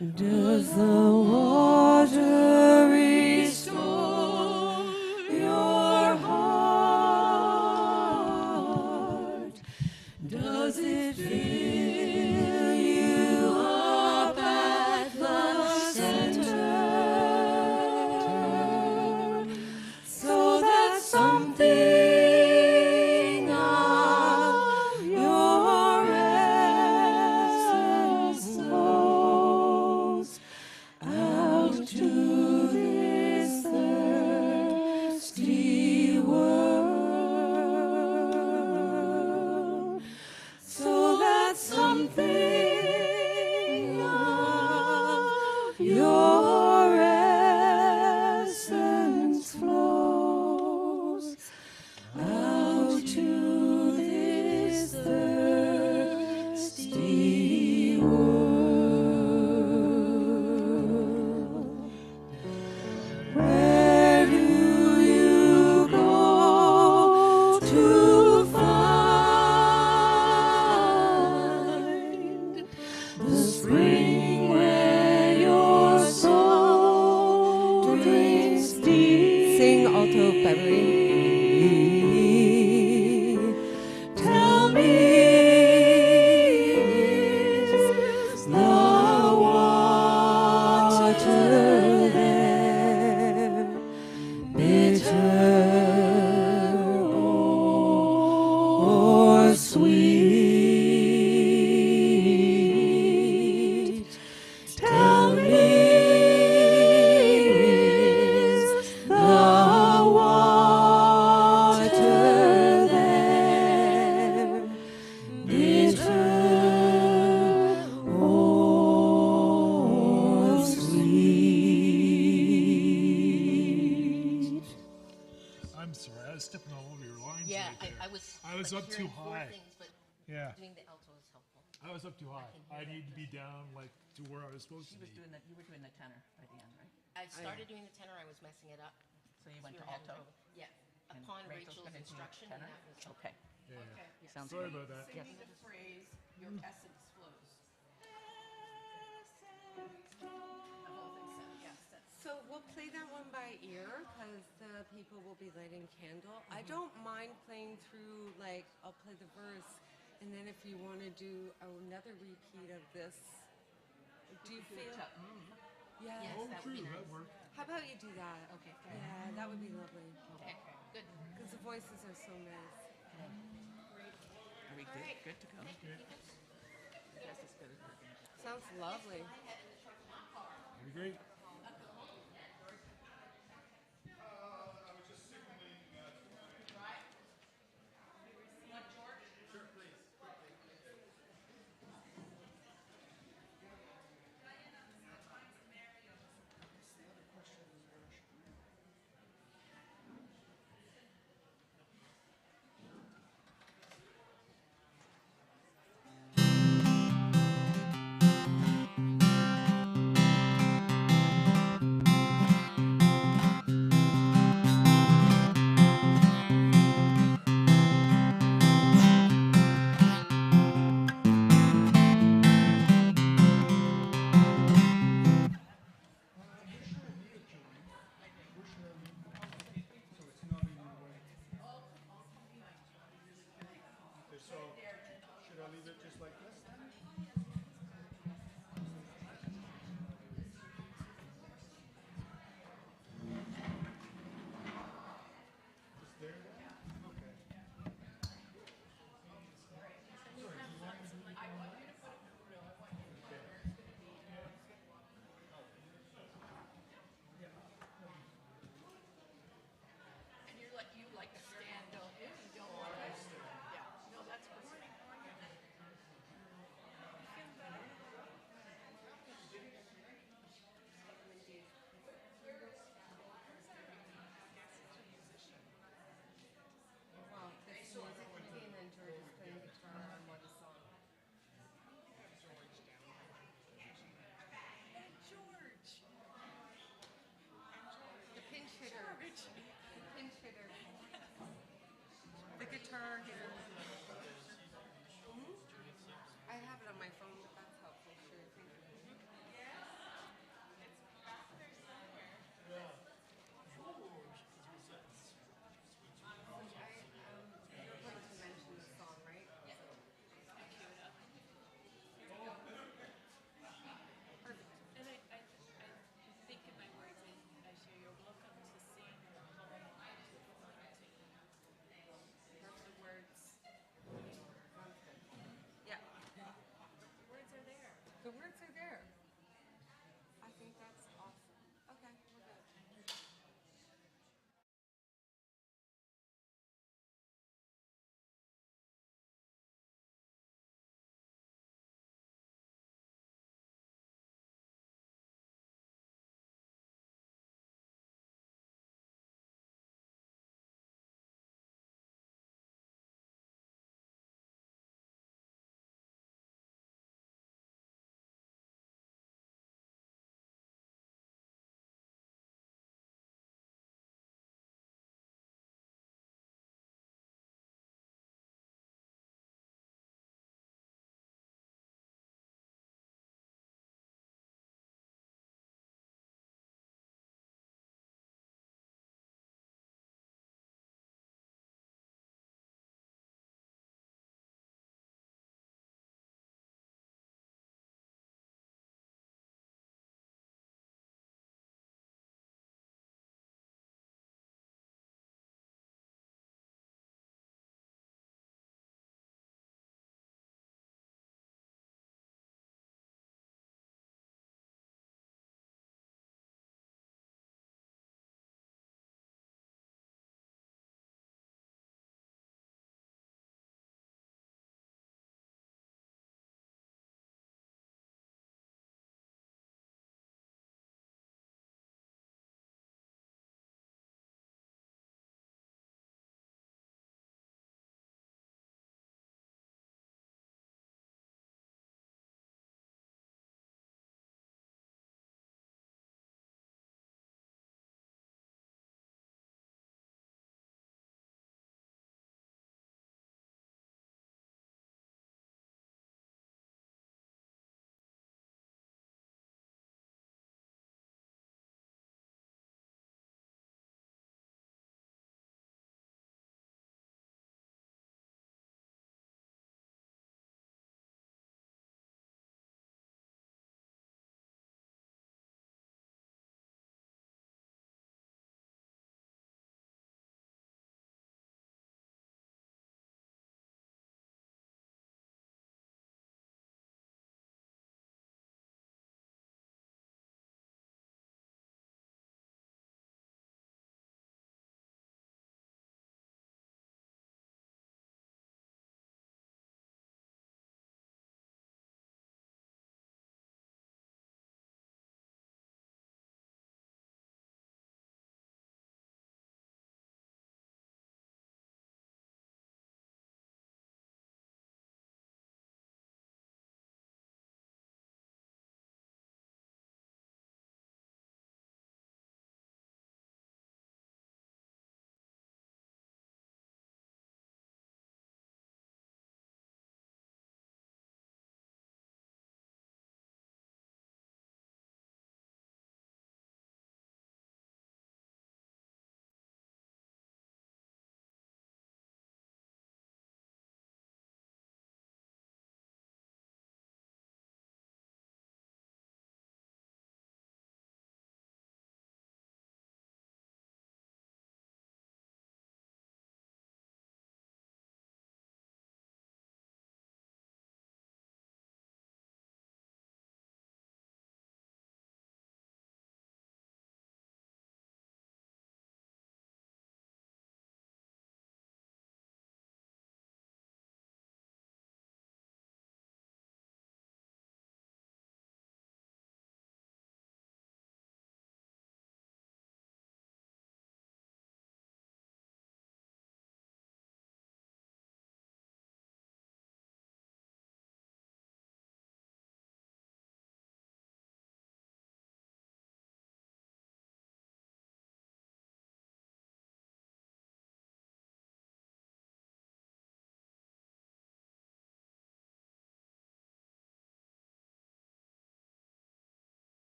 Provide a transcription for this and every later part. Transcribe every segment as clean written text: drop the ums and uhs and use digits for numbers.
Does the water restore your heart? Does it fill you up at the center? So that something of your essence flows out to this thirsty world, so that something of your essence flows out to this thirsty world. Where do you go to find the spring where your soul drinks deep? Sing alto, Beverly. Tell me, is the water there bitter or sweet? Tell me, is the water there bitter or sweet? I'm sorry, I was stepping all over your lines Yeah, right there. I was up too hearing four high. things, but Yeah, doing the alto is helpful. I was up too high. I need to be down like to where I was supposed to be. You were doing the tenor by the end, right? I started doing the tenor, I was messing it up. So you went We to were having alto? trouble. Yeah, And upon Rachel's Rachel's gonna do instruction, and tenor? that was. Okay, Yeah. sounds Sorry good. about that. Yes. The phrase, your essence flows. The whole thing said, yes, that's. So we'll play that one by ear because the people will be lighting candle. I don't mind playing through, like, I'll play the verse, and then if you want to do another repeat of this, do you feel? Yeah. Yes, Oh, that would true, be that nice. worked. How about you do that? Okay. Yeah, that would be lovely. Okay, good. Because the voices are so nice. Are we good, good to go? Yes, as good as we're gonna get. Sounds lovely. That'd be great. So, should I leave it just like this then? Just there then? Okay. And you're like, you like to stand, don't you? You don't want to. Yeah, no, that's perfect. Well, this music would be, and then George is playing guitar on one song. George. The pinch hitter. The pinch hitter. The guitar hitter. I have it on my phone, but that's helpful. Sure. Thank you.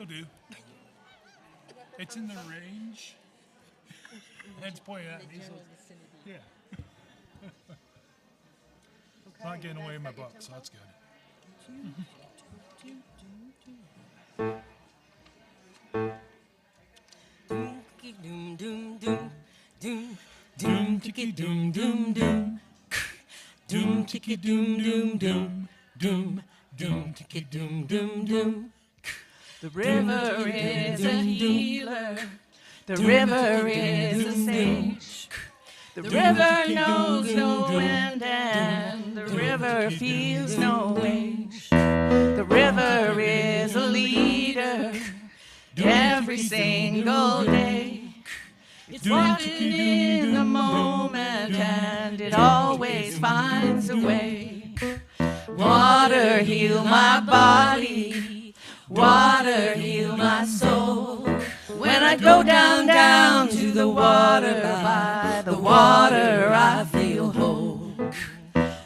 It'll do. It's in the range. Head's pointing at me, so yeah. It's not getting away in my book, so that's good. Doom, doom, doom, doom, Doom ticky doom doom doom. Doom ticky doom doom doom. Doom doom ticky doom doom doom. The river is a healer. The river is a sage. The river knows no end and the river feels no age. The river is a leader every single day. It's walking in the moment and it always finds a way. Water heal my body, water heal my soul. When I go down, down to the water, by the water I feel whole.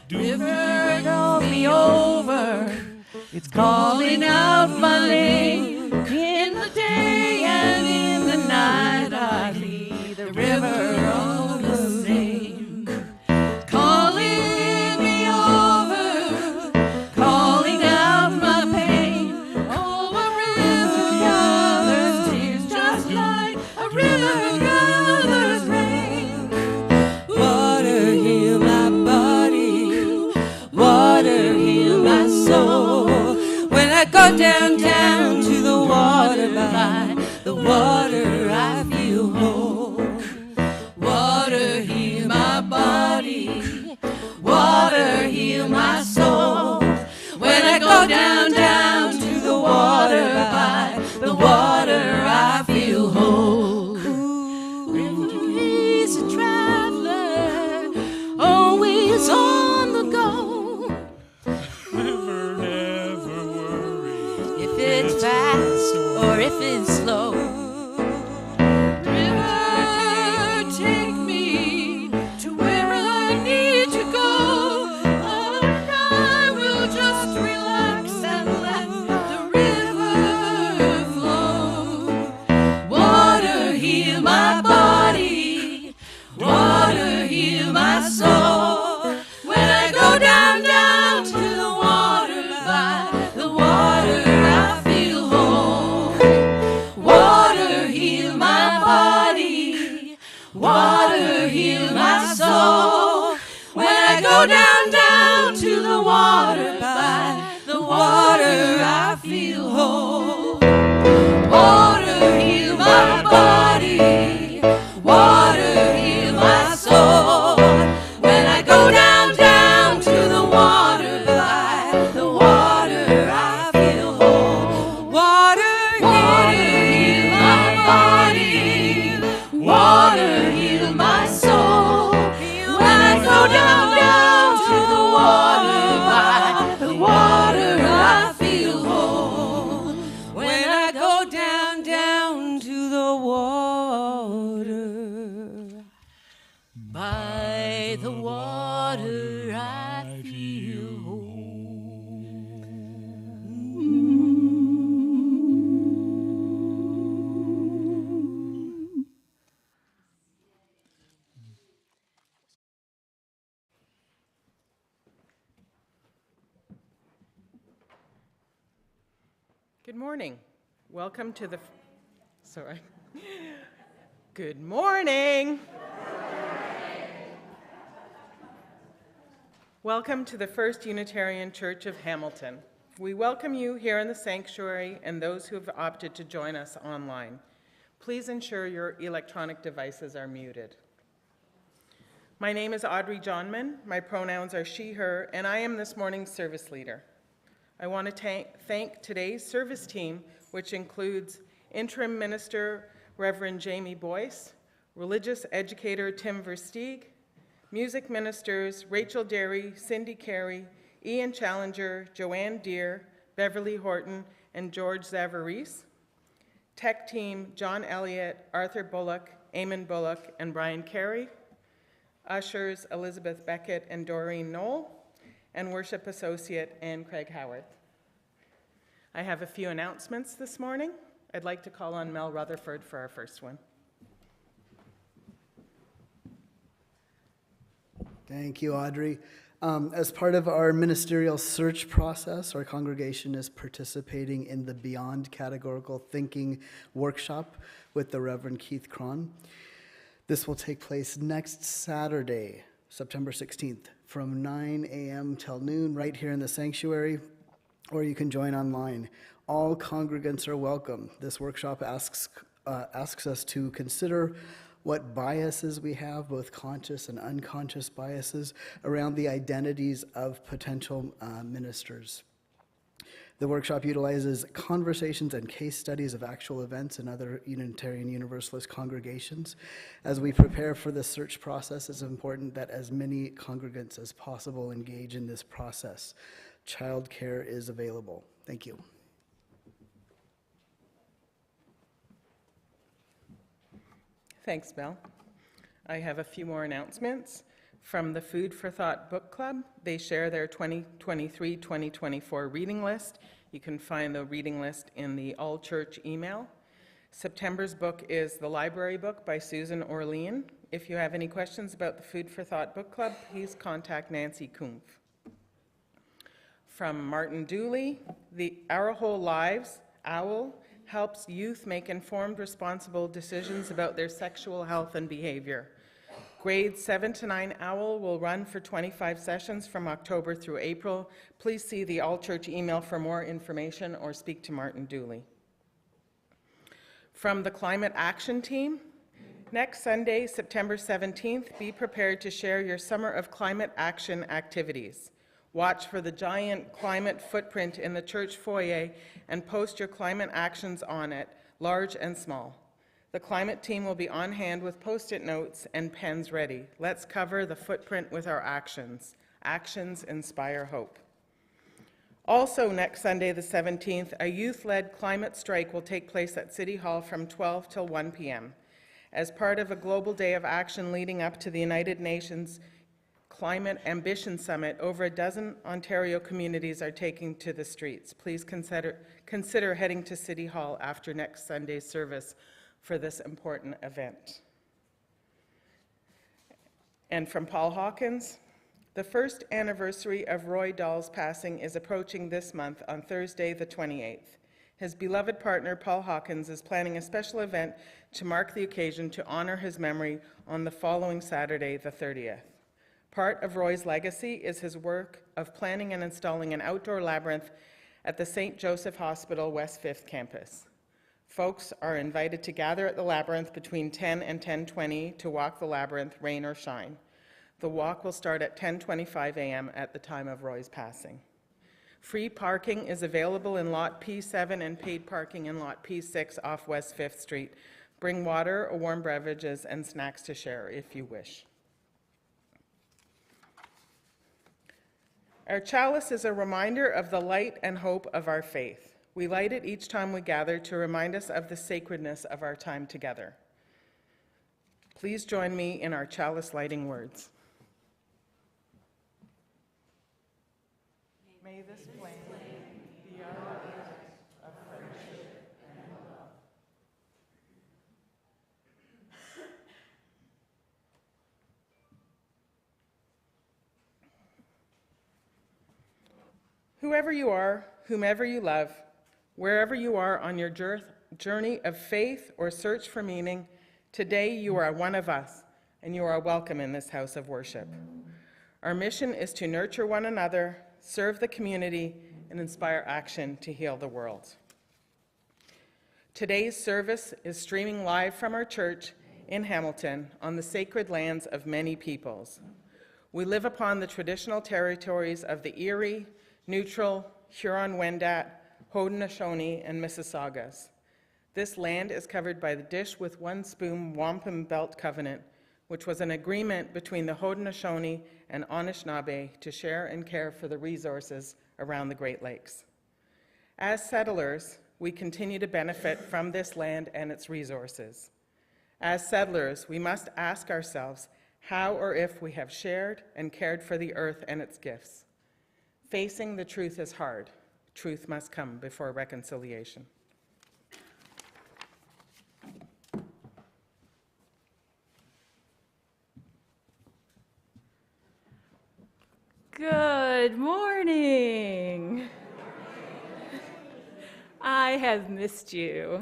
River roll me over, it's calling out my name. In the day and in the night I lead the river all the same. Calling me over, calling out my pain. Oh, a river gathers tears just like a river gathers rain. Water heal my body, water heal my soul. When I go down, down to the water, by the water I feel whole. Water heal my body, water heal my soul. When I go down, down to the water, by the water I feel whole. River is a traveler, always on the go. River never worries. If it's fast or if it's slow. River, take me to where I need to go. And I will just relax and let the river flow. Water heal my body, water heal my soul. When I go down, down to the water, by the water I feel whole. Water heal my body, water heal my soul. When I go down, down to the water, by the water I feel whole. Water heal my body, water heal my soul. When I go down, down to the water, by the water I feel whole. Water heal my body, water heal my soul. When I go down, down to the water, by the water I feel whole. When I go down, down to the water, by the water I feel Good morning. Welcome to the, sorry. Good morning. Welcome to the First Unitarian Church of Hamilton. We welcome you here in the sanctuary and those who have opted to join us online. Please ensure your electronic devices are muted. My name is Audrey Johnman. My pronouns are she, her, and I am this morning's service leader. I want to thank today's service team, which includes Interim Minister Reverend Jamie Boyce, Religious Educator Tim Versteeg, Music Ministers Rachel Derry, Cindy Carey, Ian Challenger, Joanne Deere, Beverly Horton, and George Zavaris. Tech team John Elliott, Arthur Bullock, Eamon Bullock, and Brian Carey. Ushers Elizabeth Beckett and Doreen Knoll, and Worship Associate Ann Craig Howarth. I have a few announcements this morning. I'd like to call on Mel Rutherford for our first one. Thank you, Audrey. As part of our ministerial search process, our congregation is participating in the Beyond Categorical Thinking workshop with the Reverend Keith Cron. This will take place next Saturday, September 16th, from 9 a.m. till noon, right here in the sanctuary, or you can join online. All congregants are welcome. This workshop asks us to consider what biases we have, both conscious and unconscious biases, around the identities of potential ministers. The workshop utilizes conversations and case studies of actual events in other Unitarian Universalist congregations. As we prepare for the search process, it's important that as many congregants as possible engage in this process. Childcare is available. Thank you. Thanks, Mel. I have a few more announcements. From the Food for Thought Book Club, they share their 2023-2024 reading list. You can find the reading list in the all-church email. September's book is The Library Book by Susan Orlean. If you have any questions about the Food for Thought Book Club, please contact Nancy Kumpf. From Martin Dooley, the Our Whole Lives, OWL, helps youth make informed, responsible decisions about their sexual health and behavior. Grades 7 to 9 OWL will run for 25 sessions from October through April. Please see the all-church email for more information or speak to Martin Dooley. From the Climate Action Team, next Sunday, September 17th, be prepared to share your Summer of Climate Action activities. Watch for the giant climate footprint in the church foyer and post your climate actions on it, large and small. The climate team will be on hand with Post-it notes and pens ready. Let's cover the footprint with our actions. Actions inspire hope. Also next Sunday, the 17th, a youth-led climate strike will take place at City Hall from 12 till 1 p.m. As part of a global day of action leading up to the United Nations Climate Ambition Summit, over a dozen Ontario communities are taking to the streets. Please consider heading to City Hall after next Sunday's service for this important event. And from Paul Hawkins, the first anniversary of Roy Dahl's passing is approaching this month on Thursday, the 28th. His beloved partner, Paul Hawkins, is planning a special event to mark the occasion to honor his memory on the following Saturday, the 30th. Part of Roy's legacy is his work of planning and installing an outdoor labyrinth at the St. Joseph Hospital West 5th campus. Folks are invited to gather at the labyrinth between 10 and 10:20 to walk the labyrinth, rain or shine. The walk will start at 10:25 a.m. at the time of Roy's passing. Free parking is available in Lot P7 and paid parking in Lot P6 off West 5th Street. Bring water or warm beverages and snacks to share if you wish. Our chalice is a reminder of the light and hope of our faith. We light it each time we gather to remind us of the sacredness of our time together. Please join me in our chalice lighting words. May this flame be our light of friendship and love. Whoever you are, whomever you love, wherever you are on your journey of faith or search for meaning, today you are one of us, and you are welcome in this house of worship. Our mission is to nurture one another, serve the community, and inspire action to heal the world. Today's service is streaming live from our church in Hamilton on the sacred lands of many peoples. We live upon the traditional territories of the Erie, Neutral, Huron-Wendat, Haudenosaunee, and Mississaugas. This land is covered by the Dish with One Spoon Wampum Belt Covenant, which was an agreement between the Haudenosaunee and Anishinaabe to share and care for the resources around the Great Lakes. As settlers, we continue to benefit from this land and its resources. As settlers, we must ask ourselves how or if we have shared and cared for the earth and its gifts. Facing the truth is hard. Truth must come before reconciliation. Good morning. I have missed you.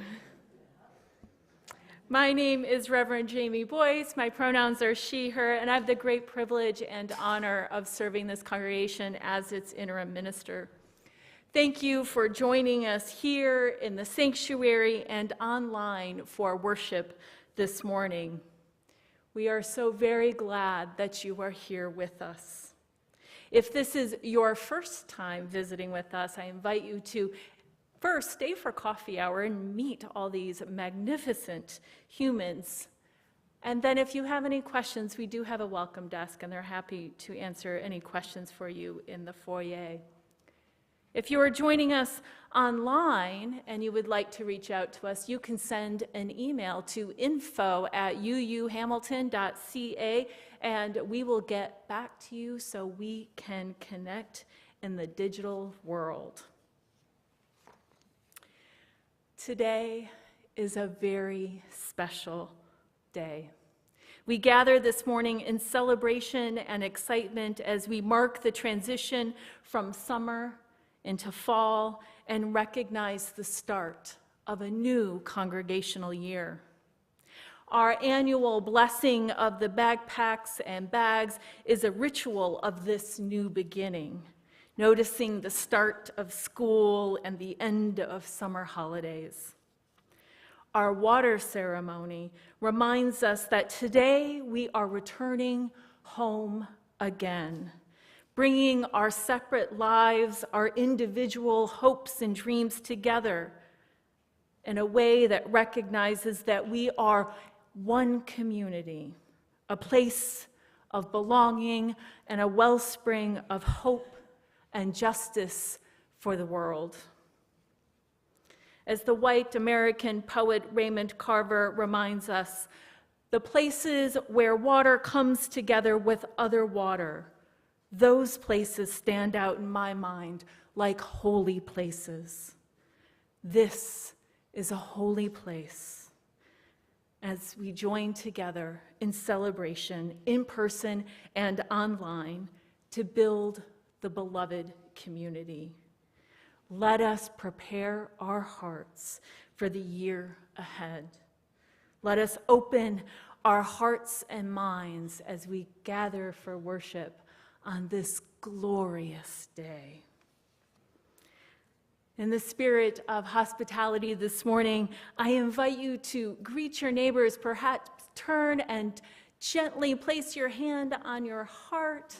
My name is Reverend Jamie Boyce. My pronouns are she, her, and I have the great privilege and honor of serving this congregation as its interim minister. Thank you for joining us here in the sanctuary and online for worship this morning. We are so very glad that you are here with us. If this is your first time visiting with us, I invite you to first stay for coffee hour and meet all these magnificent humans. And then if you have any questions, we do have a welcome desk, and they're happy to answer any questions for you in the foyer. If you are joining us online and you would like to reach out to us, you can send an email to info@uuhamilton.ca, and we will get back to you so we can connect in the digital world. Today is a very special day. We gather this morning in celebration and excitement as we mark the transition from summer into fall and recognize the start of a new congregational year. Our annual blessing of the backpacks and bags is a ritual of this new beginning, noticing the start of school and the end of summer holidays. Our water ceremony reminds us that today we are returning home again, bringing our separate lives, our individual hopes and dreams together in a way that recognizes that we are one community, a place of belonging and a wellspring of hope and justice for the world. As the white American poet Raymond Carver reminds us, the places where water comes together with other water, those places stand out in my mind like holy places. This is a holy place as we join together in celebration, in person and online, to build the beloved community. Let us prepare our hearts for the year ahead. Let us open our hearts and minds as we gather for worship on this glorious day. In the spirit of hospitality this morning, I invite you to greet your neighbors, perhaps turn and gently place your hand on your heart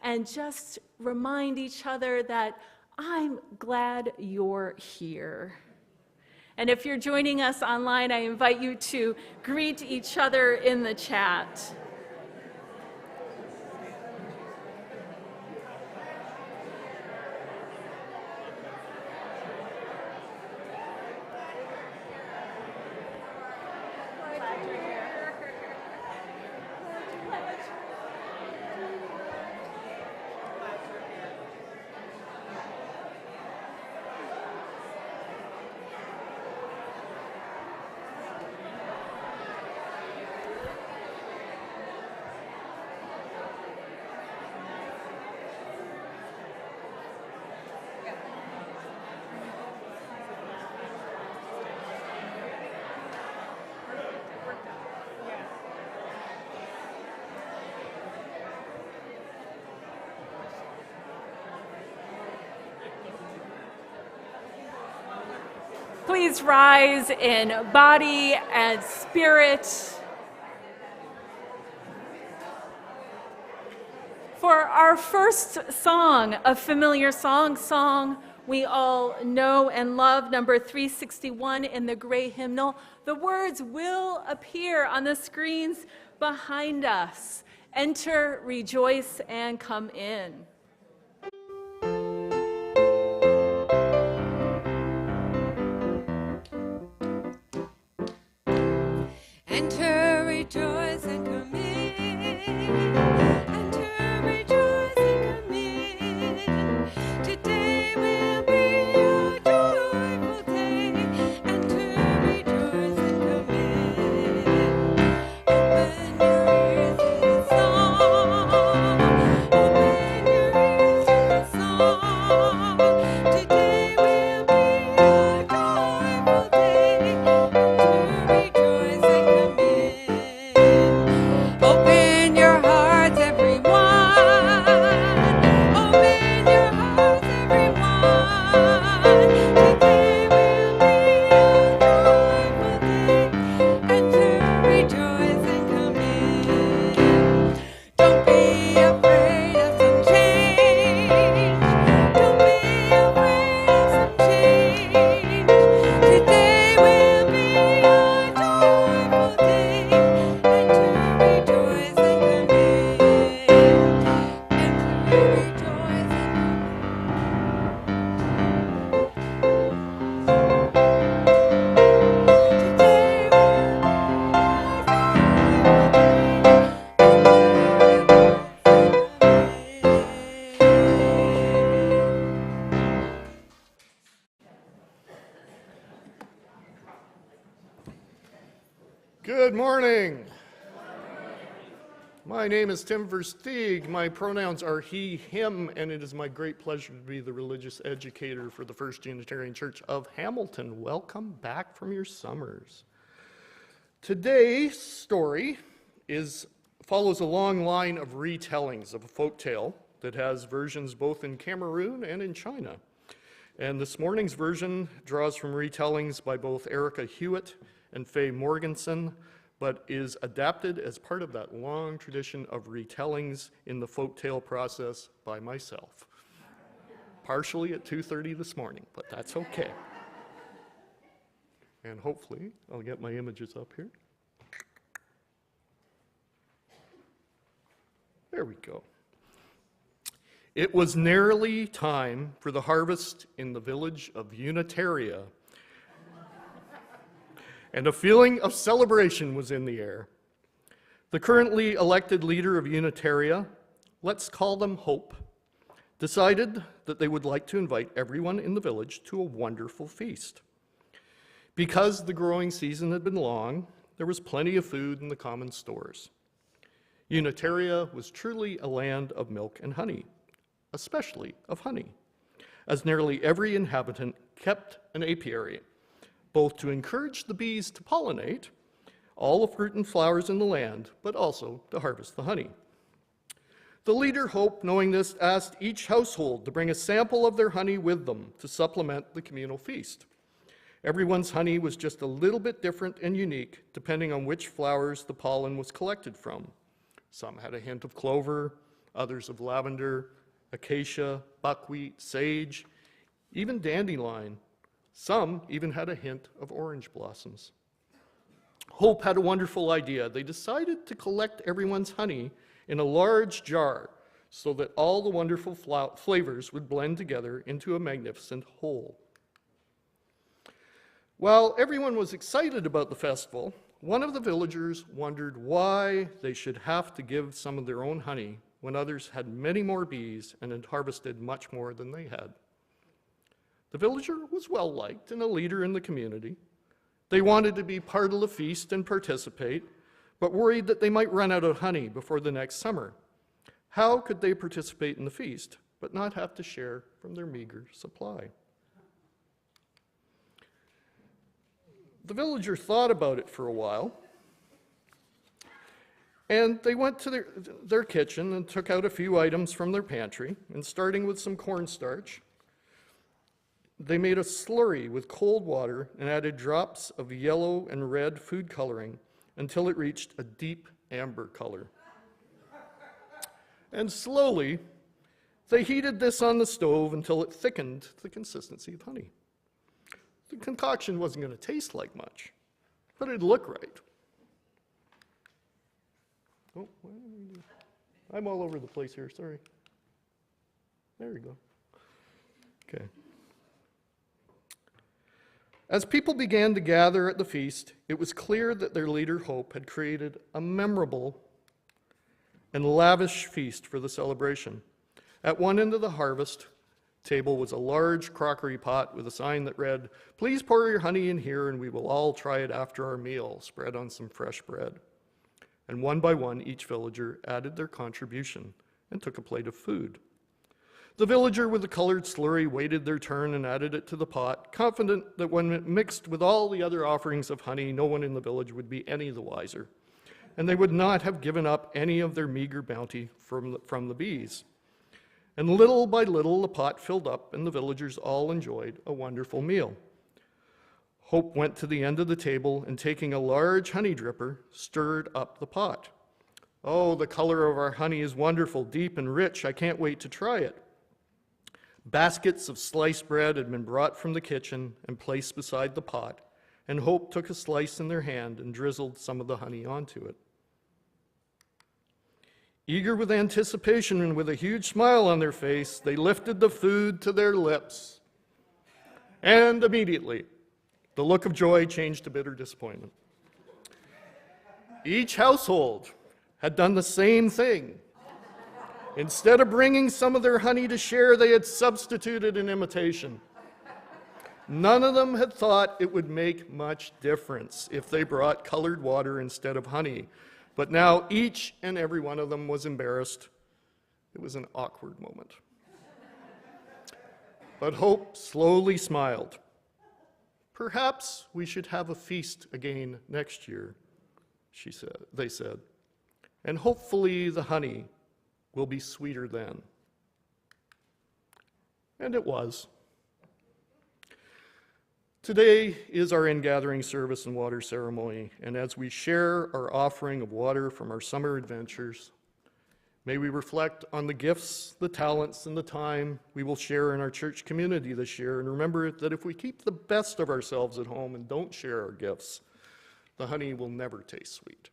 and just remind each other that I'm glad you're here. And if you're joining us online, I invite you to greet each other in the chat. Please rise in body and spirit. For our first song, a familiar song we all know and love, number 361 in the gray hymnal, the words will appear on the screens behind us. Enter, rejoice, and come in. Enter, rejoice, and come in. Enter, rejoice, and come in. Today will be a joyful day. Enter, rejoice, and come in. Open your ears to the song. Open your morning. My name is Tim Versteeg. My pronouns are he, him, and it is my great pleasure to be the religious educator for the First Unitarian Church of Hamilton. Welcome back from your summers. Today's story follows a long line of retellings of a folk tale that has versions both in Cameroon and in China. And this morning's version draws from retellings by both Erica Hewitt and Faye Morganson, but is adapted as part of that long tradition of retellings in the folktale process by myself. Partially at 2:30 this morning, but that's okay. And hopefully, I'll get my images up here. There we go. It was nearly time for the harvest in the village of Unitaria, and a feeling of celebration was in the air. The currently elected leader of Unitaria, let's call them Hope, decided that they would like to invite everyone in the village to a wonderful feast. Because the growing season had been long, there was plenty of food in the common stores. Unitaria was truly a land of milk and honey, especially of honey, as nearly every inhabitant kept an apiary, both to encourage the bees to pollinate all the fruit and flowers in the land, but also to harvest the honey. The leader, Hope, knowing this, asked each household to bring a sample of their honey with them to supplement the communal feast. Everyone's honey was just a little bit different and unique, depending on which flowers the pollen was collected from. Some had a hint of clover, others of lavender, acacia, buckwheat, sage, even dandelion. Some even had a hint of orange blossoms. Hope had a wonderful idea. They decided to collect everyone's honey in a large jar so that all the wonderful flavors would blend together into a magnificent whole. While everyone was excited about the festival, one of the villagers wondered why they should have to give some of their own honey when others had many more bees and had harvested much more than they had. The villager was well-liked and a leader in the community. They wanted to be part of the feast and participate, but worried that they might run out of honey before the next summer. How could they participate in the feast, but not have to share from their meager supply? The villager thought about it for a while, and they went to their kitchen and took out a few items from their pantry, and starting with some cornstarch, they made a slurry with cold water and added drops of yellow and red food coloring until it reached a deep amber color. And slowly, they heated this on the stove until it thickened to the consistency of honey. The concoction wasn't going to taste like much, but it'd look right. Oh, I'm all over the place here, sorry. There we go. Okay. As people began to gather at the feast, it was clear that their leader, Hope, had created a memorable and lavish feast for the celebration. At one end of the harvest table was a large crockery pot with a sign that read, "Please pour your honey in here and we will all try it after our meal," spread on some fresh bread. And one by one, each villager added their contribution and took a plate of food. The villager with the colored slurry waited their turn and added it to the pot, confident that when it mixed with all the other offerings of honey, no one in the village would be any the wiser, and they would not have given up any of their meager bounty from the bees. And little by little, the pot filled up, and the villagers all enjoyed a wonderful meal. Hope went to the end of the table and, taking a large honey dripper, stirred up the pot. "Oh, the color of our honey is wonderful, deep and rich. I can't wait to try it." Baskets of sliced bread had been brought from the kitchen and placed beside the pot, and Hope took a slice in their hand and drizzled some of the honey onto it. Eager with anticipation and with a huge smile on their face, they lifted the food to their lips. And immediately, the look of joy changed to bitter disappointment. Each household had done the same thing. Instead of bringing some of their honey to share, they had substituted an imitation. None of them had thought it would make much difference if they brought colored water instead of honey. But now each and every one of them was embarrassed. It was an awkward moment. But Hope slowly smiled. Perhaps we should have a feast again next year, they said. And hopefully the honey will be sweeter then. And it was. Today is our Ingathering service and water ceremony, and as we share our offering of water from our summer adventures, may we reflect on the gifts, the talents, and the time we will share in our church community this year, and remember that if we keep the best of ourselves at home and don't share our gifts, the honey will never taste sweet.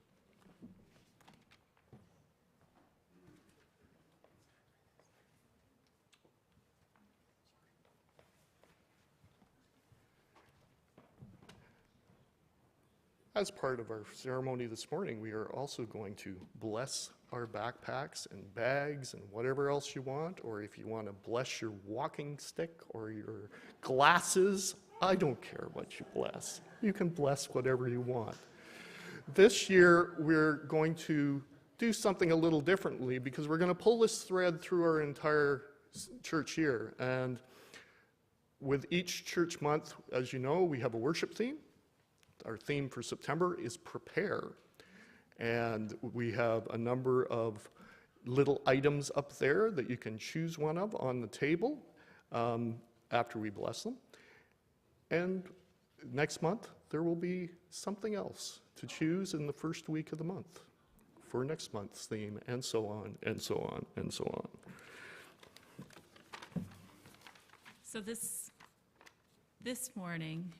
As part of our ceremony this morning, we are also going to bless our backpacks and bags and whatever else you want, or if you want to bless your walking stick or your glasses, I don't care what you bless. You can bless whatever you want. This year, we're going to do something a little differently because we're going to pull this thread through our entire church year. And with each church month, as you know, we have a worship theme. Our theme for September is prepare. And we have a number of little items up there that you can choose one of on the table after we bless them. And next month, there will be something else to choose in the first week of the month for next month's theme, and so on, and so on, and so on. So this morning,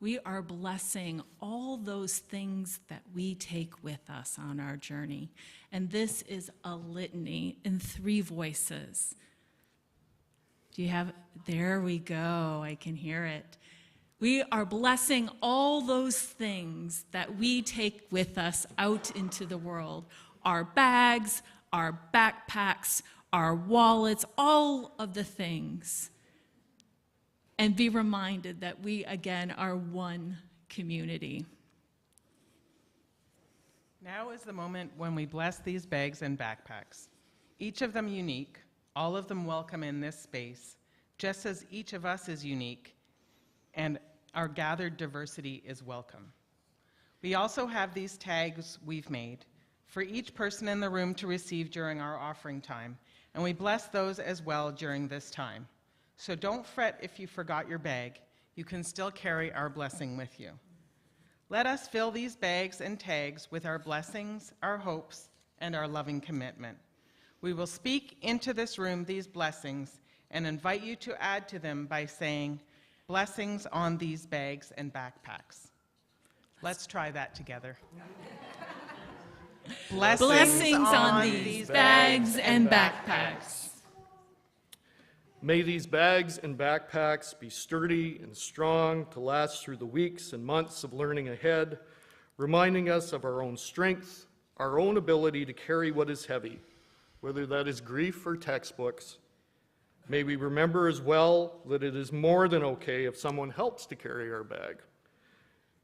we are blessing all those things that we take with us on our journey. And this is a litany in 3 voices. Do you have, there we go, I can hear it. We are blessing all those things that we take with us out into the world. Our bags, our backpacks, our wallets, all of the things. And be reminded that we, again, are one community. Now is the moment when we bless these bags and backpacks. Each of them unique, all of them welcome in this space, just as each of us is unique, and our gathered diversity is welcome. We also have these tags we've made for each person in the room to receive during our offering time, and we bless those as well during this time. So don't fret if you forgot your bag. You can still carry our blessing with you. Let us fill these bags and tags with our blessings, our hopes, and our loving commitment. We will speak into this room these blessings and invite you to add to them by saying, "Blessings on these bags and backpacks." Let's try that together. Blessings on these bags and backpacks. May these bags and backpacks be sturdy and strong to last through the weeks and months of learning ahead, reminding us of our own strength, our own ability to carry what is heavy, whether that is grief or textbooks. May we remember as well that it is more than okay if someone helps to carry our bag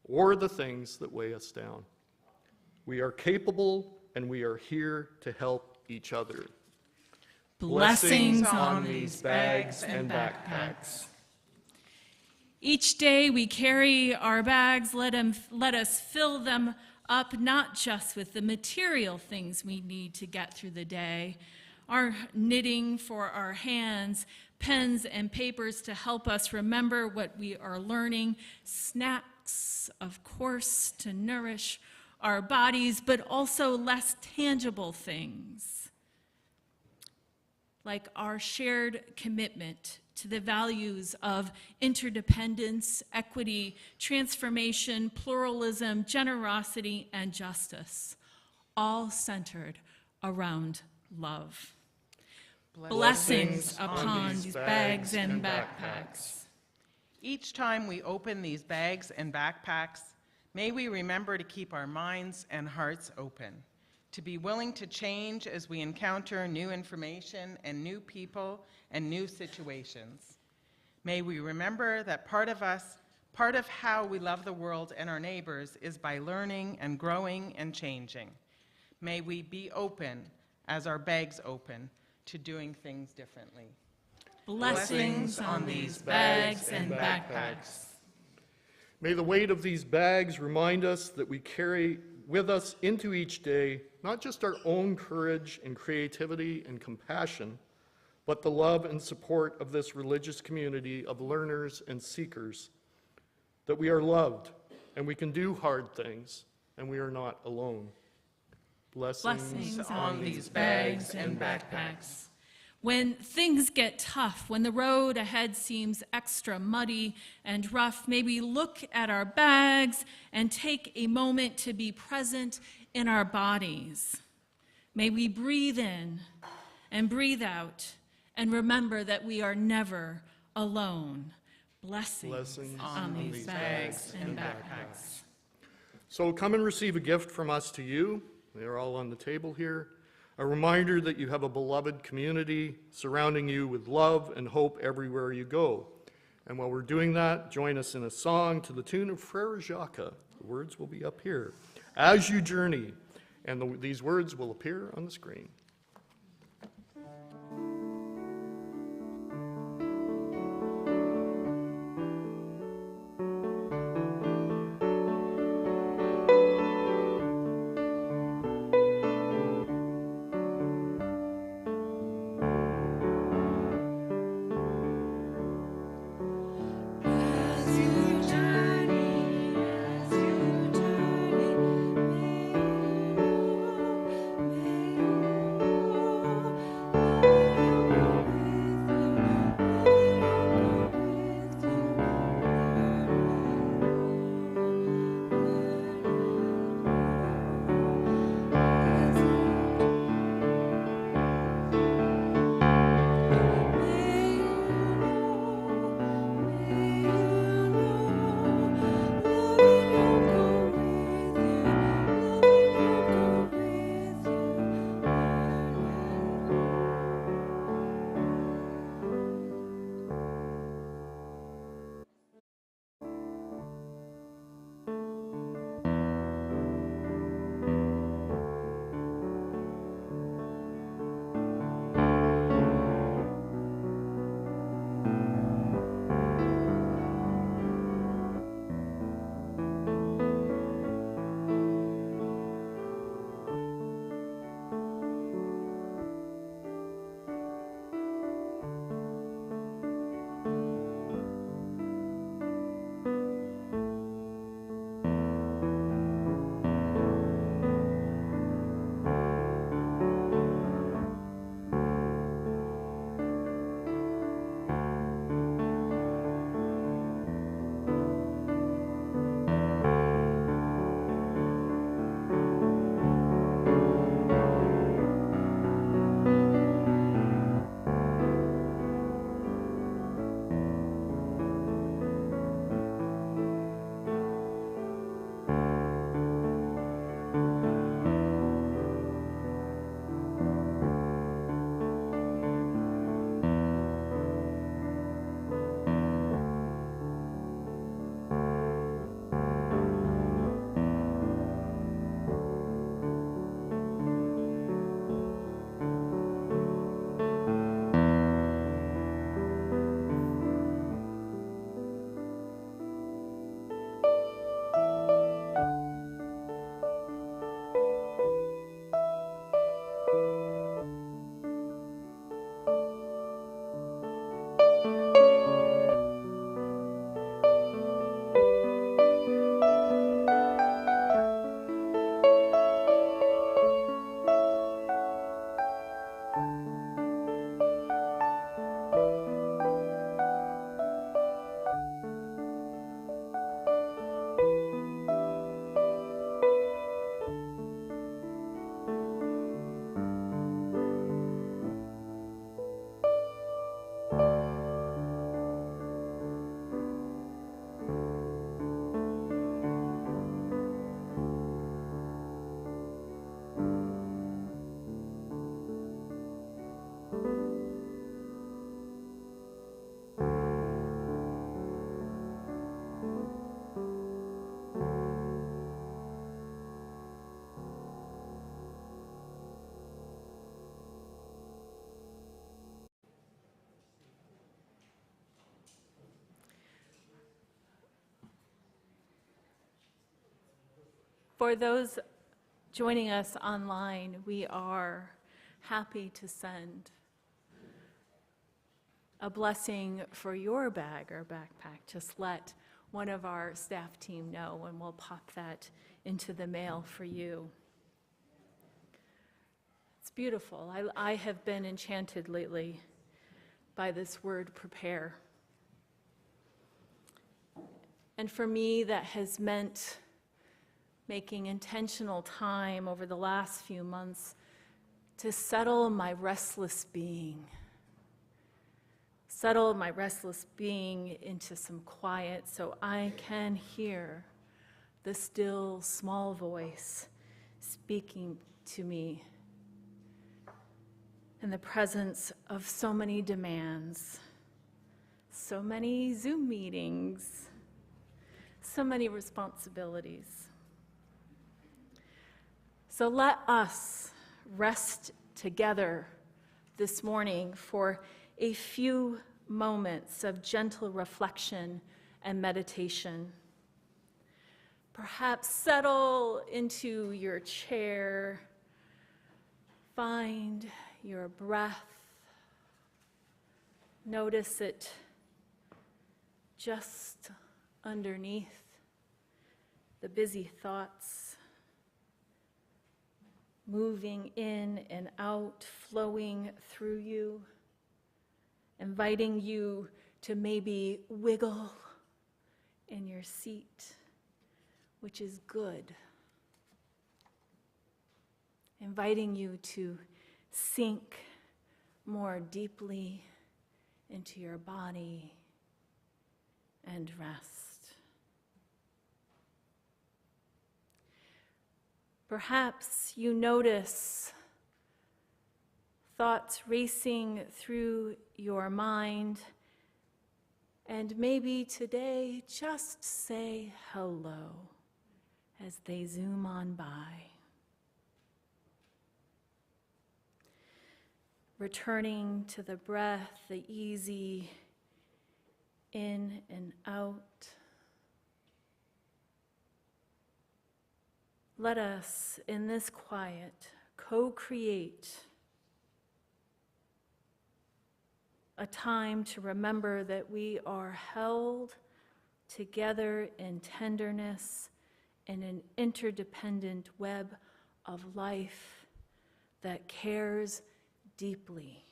or the things that weigh us down. We are capable and we are here to help each other. Blessings on these bags and backpacks. Each day we carry our bags, let us fill them up not just with the material things we need to get through the day, our knitting for our hands, pens and papers to help us remember what we are learning, snacks, of course, to nourish our bodies, but also less tangible things, like our shared commitment to the values of interdependence, equity, transformation, pluralism, generosity, and justice, all centered around love. Blessings upon these bags and backpacks. Each time we open these bags and backpacks, may we remember to keep our minds and hearts open, to be willing to change as we encounter new information and new people and new situations. May we remember that part of how we love the world and our neighbors is by learning and growing and changing. May we be open, as our bags open, to doing things differently. Blessings on these bags and backpacks. May the weight of these bags remind us that we carry with us into each day not just our own courage and creativity and compassion, but the love and support of this religious community of learners and seekers, that we are loved and we can do hard things and we are not alone. Blessings on these bags and backpacks. When things get tough, when the road ahead seems extra muddy and rough, may we look at our bags and take a moment to be present in our bodies. May we breathe in and breathe out and remember that we are never alone. Blessings on these bags and backpacks. So come and receive a gift from us to you. They're all on the table here. A reminder that you have a beloved community surrounding you with love and hope everywhere you go. And while we're doing that, join us in a song to the tune of Frere Jacques. The words will be up here. As you journey, and these words will appear on the screen. May For those joining us online, we are happy to send a blessing for your bag or backpack. Just let one of our staff team know, and we'll pop that into the mail for you. It's beautiful. I have been enchanted lately by this word, prepare. And for me, that has meant making intentional time over the last few months to settle my restless being. Settle my restless being into some quiet so I can hear the still, small voice speaking to me in the presence of so many demands, so many Zoom meetings, so many responsibilities. So let us rest together this morning for a few moments of gentle reflection and meditation. Perhaps settle into your chair, find your breath, notice it just underneath the busy thoughts, moving in and out, flowing through you, inviting you to maybe wiggle in your seat, which is good. Inviting you to sink more deeply into your body and rest. Perhaps you notice thoughts racing through your mind, and maybe today just say hello as they zoom on by. Returning to the breath, the easy in and out. Let us, in this quiet, co-create a time to remember that we are held together in tenderness in an interdependent web of life that cares deeply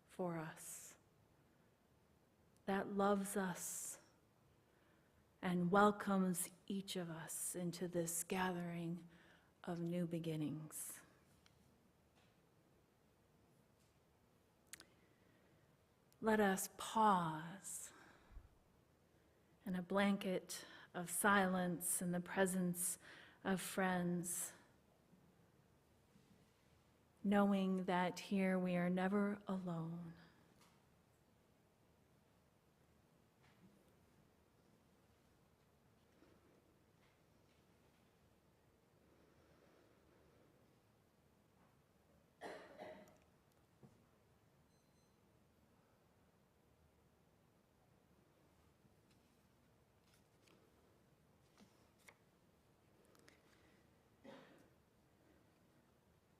for us, that loves us and welcomes each of us into this gathering of new beginnings. Let us pause in a blanket of silence in the presence of friends, knowing that here we are never alone.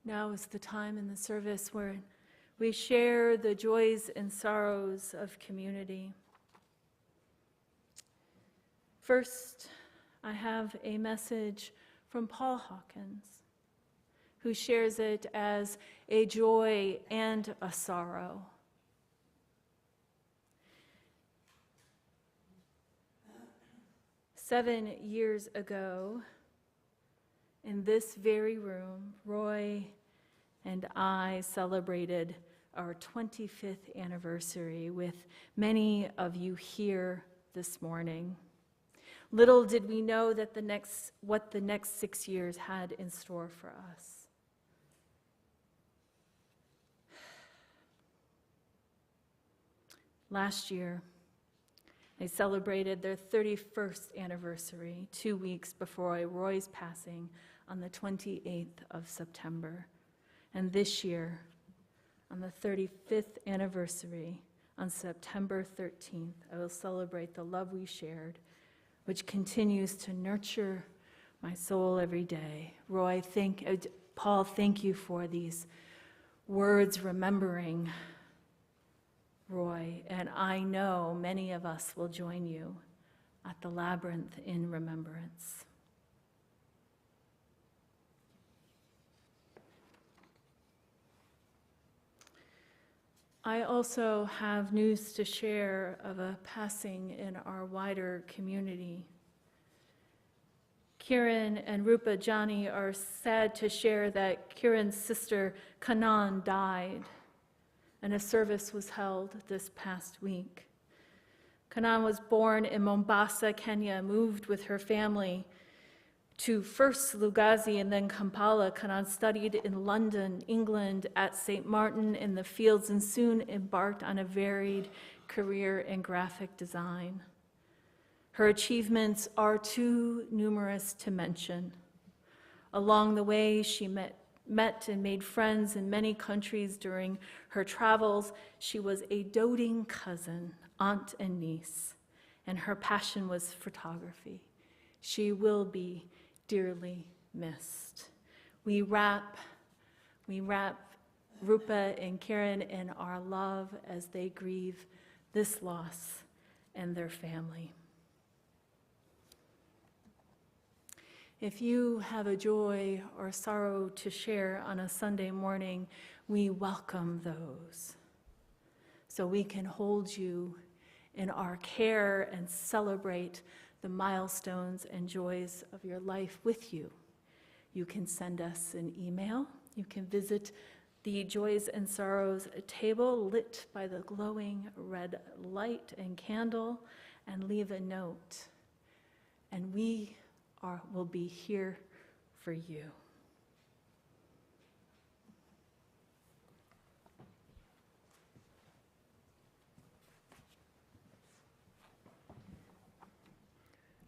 Now is the time in the service where we share the joys and sorrows of community. First, I have a message from Paul Hawkins, who shares it as a joy and a sorrow. "7 years ago, in this very room, Roy and I celebrated our 25th anniversary with many of you here this morning. Little did we know that what the next 6 years had in store for us. Last year, they celebrated their 31st anniversary 2 weeks before Roy's passing on the 28th of September. And this year, on the 35th anniversary, on September 13th, I will celebrate the love we shared, which continues to nurture my soul every day. Paul, thank you for these words remembering Roy, and I know many of us will join you at the labyrinth in remembrance. I also have news to share of a passing in our wider community. Kiran and Rupa Jani are sad to share that Kiran's sister Kanan died, and a service was held this past week. Kanan was born in Mombasa, Kenya, moved with her family to first Lugazi and then Kampala. Kanan studied in London, England, at St. Martin in the Fields, and soon embarked on a varied career in graphic design. Her achievements are too numerous to mention. Along the way, she met and made friends in many countries during her travels. She was a doting cousin, aunt, and niece, and her passion was photography. She will be dearly missed. We wrap Rupa and Kiran in our love as they grieve this loss and their family. If you have a joy or sorrow to share on a Sunday morning, we welcome those, so we can hold you in our care and celebrate the milestones and joys of your life with you. You can send us an email. You can visit the Joys and Sorrows table lit by the glowing red light and candle and leave a note. And we will be here for you.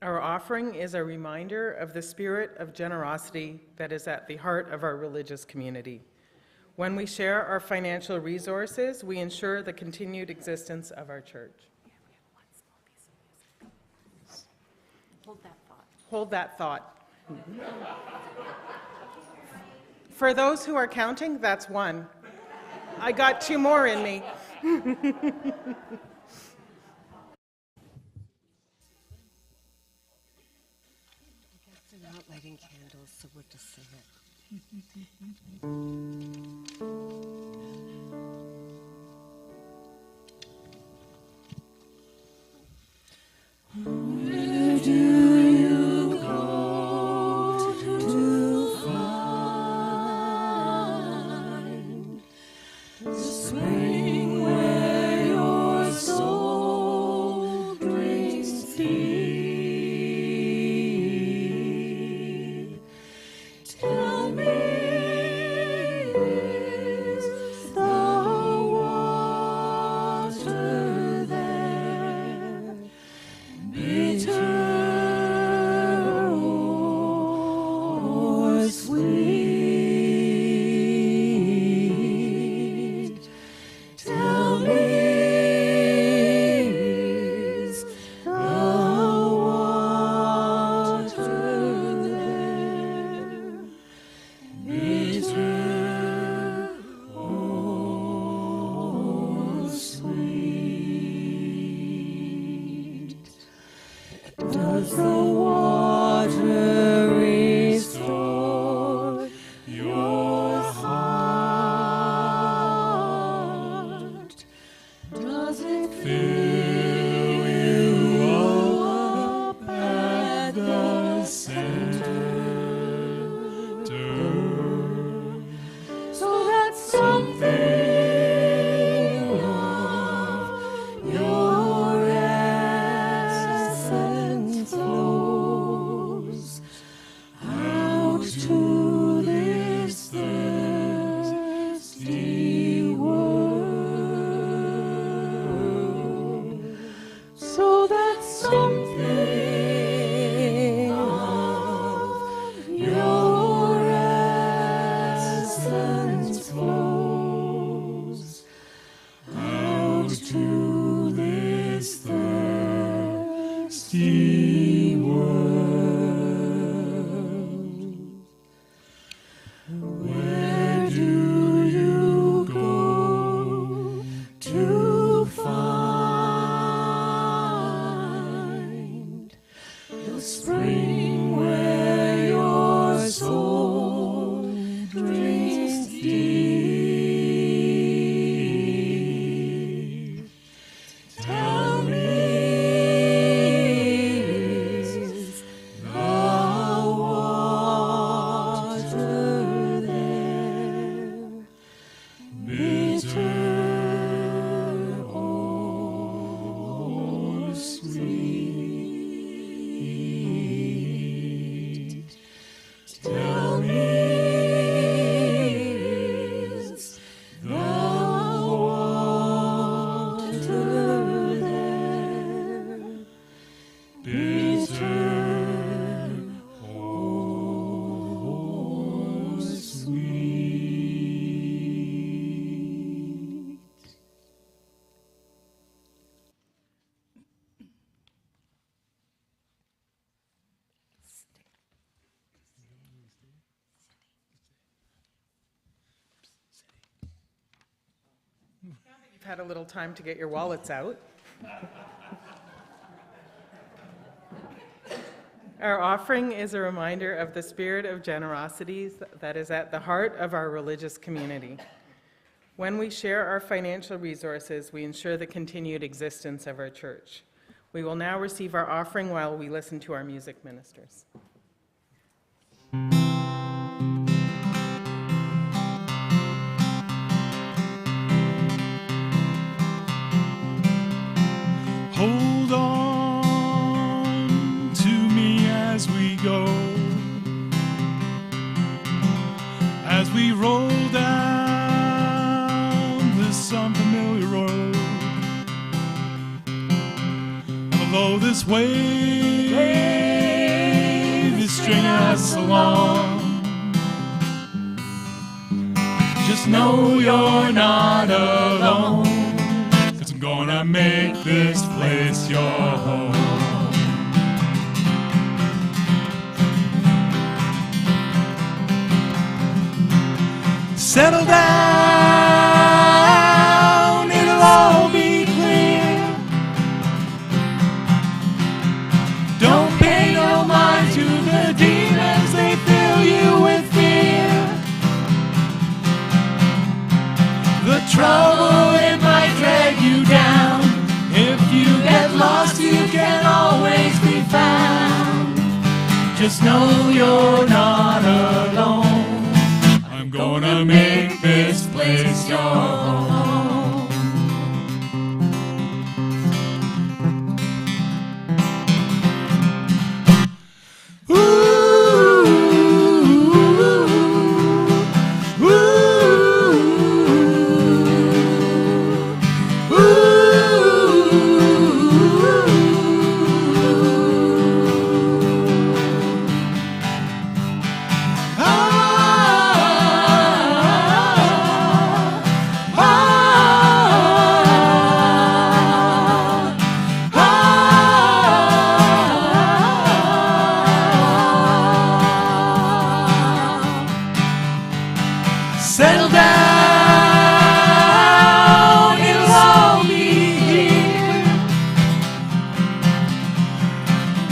Our offering is a reminder of the spirit of generosity that is at the heart of our religious community. When we share our financial resources, we ensure the continued existence of our church. Hold that thought. For those who are counting, that's one. I got two more in me. I guess they're not lighting candles, so we'll just sing it. Where do you go to find the spring where your soul drinks deep? Tell me You've had a little time to get your wallets out. Our offering is a reminder of the spirit of generosity that is at the heart of our religious community. When we share our financial resources, we ensure the continued existence of our church. We will now receive our offering while we listen to our music ministers. Hold on to me as we go, as we roll down this unfamiliar road. And although this wave is stringing us along, just know you're not alone. I'm gonna make this place your home. Settle down, it'll all be clear. Don't pay no mind to the demons, they fill you with fear. The trouble, it might drag you down. If you get lost, you can always be found. Just know you're not alone. I'm gonna make this place your home. Settle down, it'll all be here.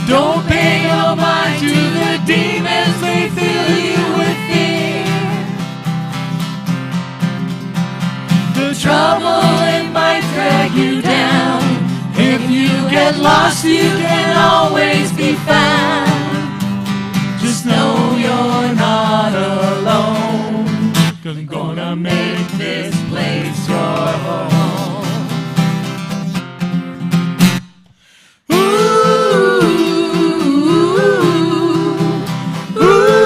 Don't pay no mind to the demons, they fill you with fear. The trouble, it might drag you down. If you get lost, you can always be found. Just know you're not alone. 'Cause I'm gonna make this place your home. Ooh, ooh, ooh,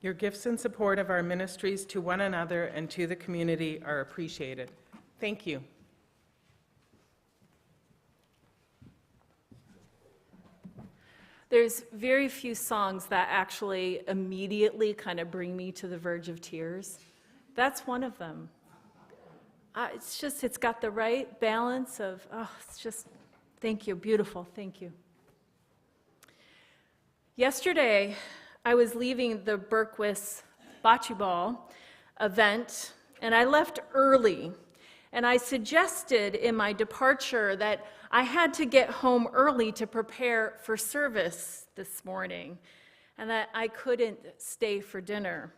Your gifts and support of our ministries to one another and to the community are appreciated. Thank you. There's very few songs that actually immediately kind of bring me to the verge of tears. That's one of them. It's got the right balance of, it's just, thank you, beautiful, thank you. Yesterday, I was leaving the Berkwis Bocce Ball event, and I left early. And I suggested in my departure that I had to get home early to prepare for service this morning, and that I couldn't stay for dinner.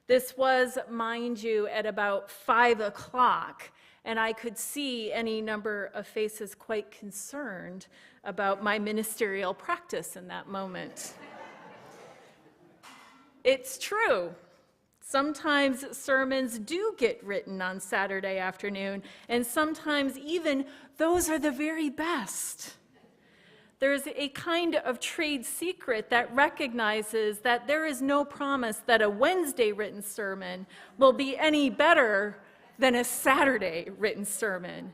This was, mind you, at about 5 o'clock, and I could see any number of faces quite concerned about my ministerial practice in that moment. It's true. Sometimes sermons do get written on Saturday afternoon, and sometimes even those are the very best. There's a kind of trade secret that recognizes that there is no promise that a Wednesday written sermon will be any better than a Saturday written sermon.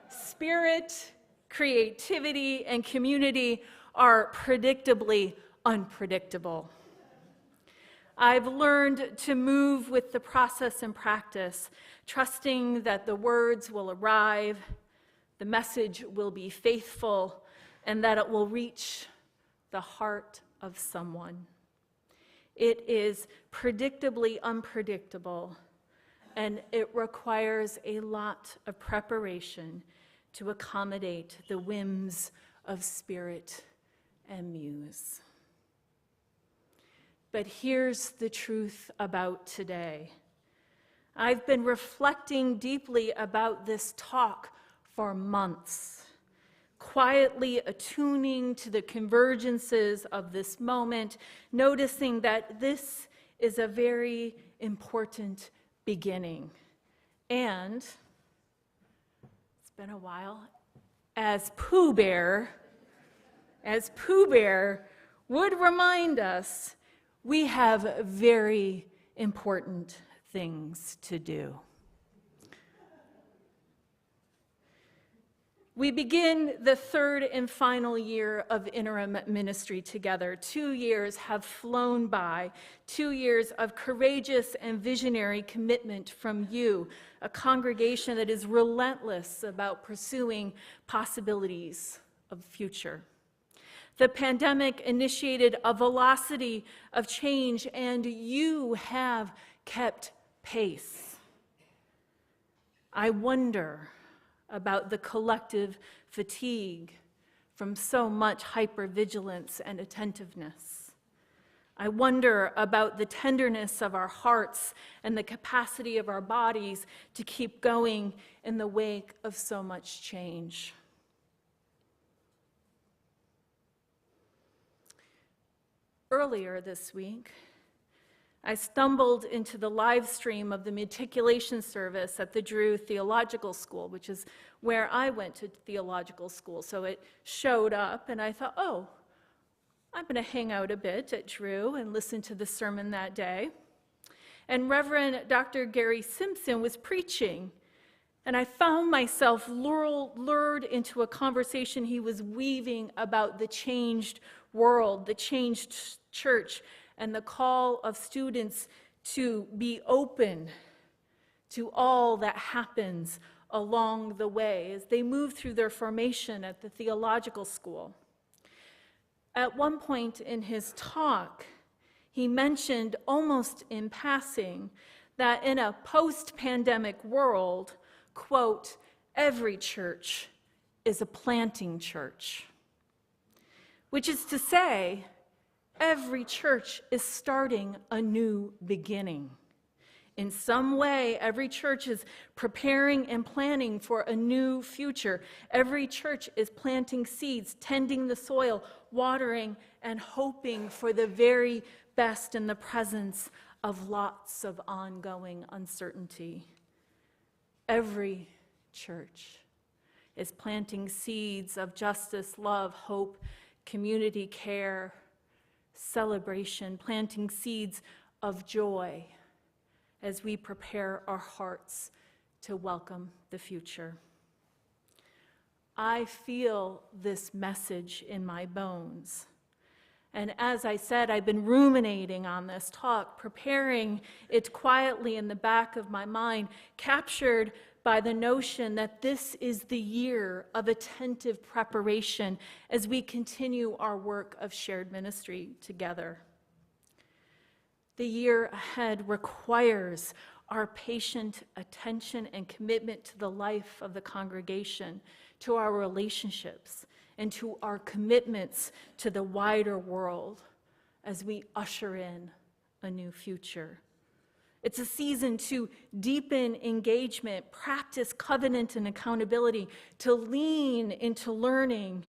Spirit, creativity, and community are predictably unpredictable. I've learned to move with the process and practice, trusting that the words will arrive, the message will be faithful, and that it will reach the heart of someone. It is predictably unpredictable, and it requires a lot of preparation to accommodate the whims of spirit and muse. But here's the truth about today. I've been reflecting deeply about this talk for months, quietly attuning to the convergences of this moment, noticing that this is a very important beginning. And it's been a while, as Pooh Bear would remind us, we have very important things to do. We begin the third and final year of interim ministry together. 2 years have flown by, 2 years of courageous and visionary commitment from you, a congregation that is relentless about pursuing possibilities of the future. The pandemic initiated a velocity of change, and you have kept pace. I wonder about the collective fatigue from so much hypervigilance and attentiveness. I wonder about the tenderness of our hearts and the capacity of our bodies to keep going in the wake of so much change. Earlier this week, I stumbled into the live stream of the matriculation service at the Drew Theological School, which is where I went to theological school. So it showed up, and I thought, oh, I'm going to hang out a bit at Drew and listen to the sermon that day. And Reverend Dr. Gary Simpson was preaching, and I found myself lured into a conversation he was weaving about the changed world, the changed church, and the call of students to be open to all that happens along the way as they move through their formation at the theological school. At one point in his talk, he mentioned almost in passing that in a post-pandemic world, quote, every church is a planting church, which is to say, every church is starting a new beginning. In some way, every church is preparing and planning for a new future. Every church is planting seeds, tending the soil, watering, and hoping for the very best in the presence of lots of ongoing uncertainty. Every church is planting seeds of justice, love, hope, community care, celebration, planting seeds of joy as we prepare our hearts to welcome the future. I feel this message in my bones. And as I said, I've been ruminating on this talk, preparing it quietly in the back of my mind, captured by the notion that this is the year of attentive preparation as we continue our work of shared ministry together. The year ahead requires our patient attention and commitment to the life of the congregation, to our relationships, and to our commitments to the wider world as we usher in a new future. It's a season to deepen engagement, practice covenant and accountability, to lean into learning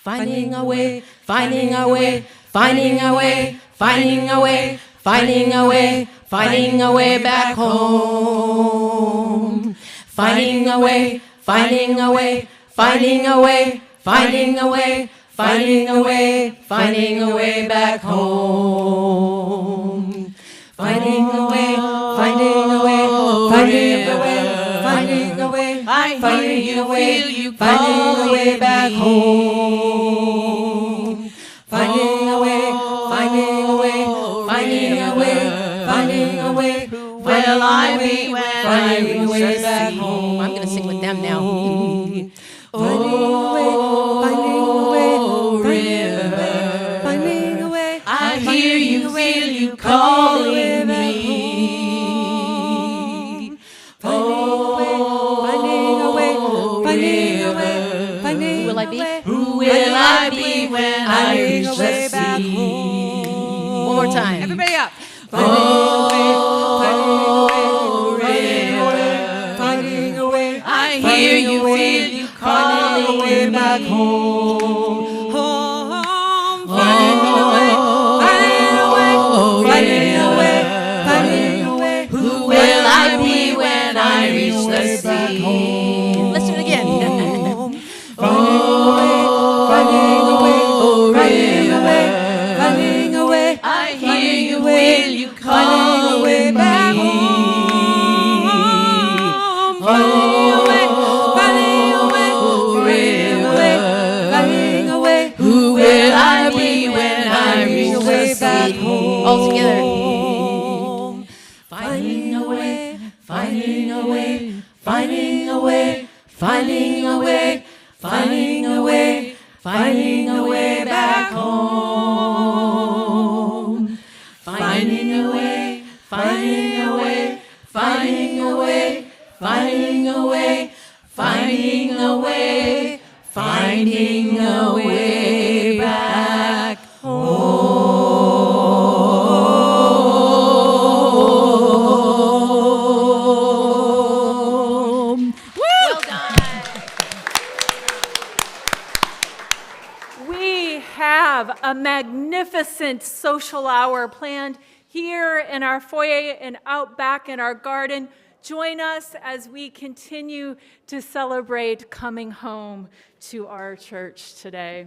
finding a way, finding a way, finding a way, finding a way, finding a way, finding a way back home. Finding a way, finding a way, finding a way, finding a way, finding a way, finding a way back home. Finding a way, finding a way, finding a way, finding a way, finding a way, finding a way back home. Finding a way, finding a way, finding a way, finding a way. Who will I be when I reach the back home? I'm gonna sing with them now. Finding a way, finding a way, river, finding a way. I hear you, feel you calling me. Finding a way, finding a way, finding a way, finding a way. Who will I be when I reach the sea? One more time. Everybody up. Finding a way, finding a way, I hear you, feel you calling me back home. Finding a way, finding a way, finding a way, finding a way. Who will I be when I reach the sea? Let's do it again. Finding a way, finding a way, finding a way, finding a way. I hear you, feel you calling a way back home. Finding a way, finding a way, finding a way, finding a way. Who will I be when I reach the back home? All together. Finding a way, finding a way, finding a way, finding a way, finding a way, finding a way back home. Finding a way, finding a way, finding a way, finding a way, finding a way, finding a way back home. Well done. We have a magnificent social hour planned here in our foyer and out back in our garden. Join us as we continue to celebrate coming home to our church today.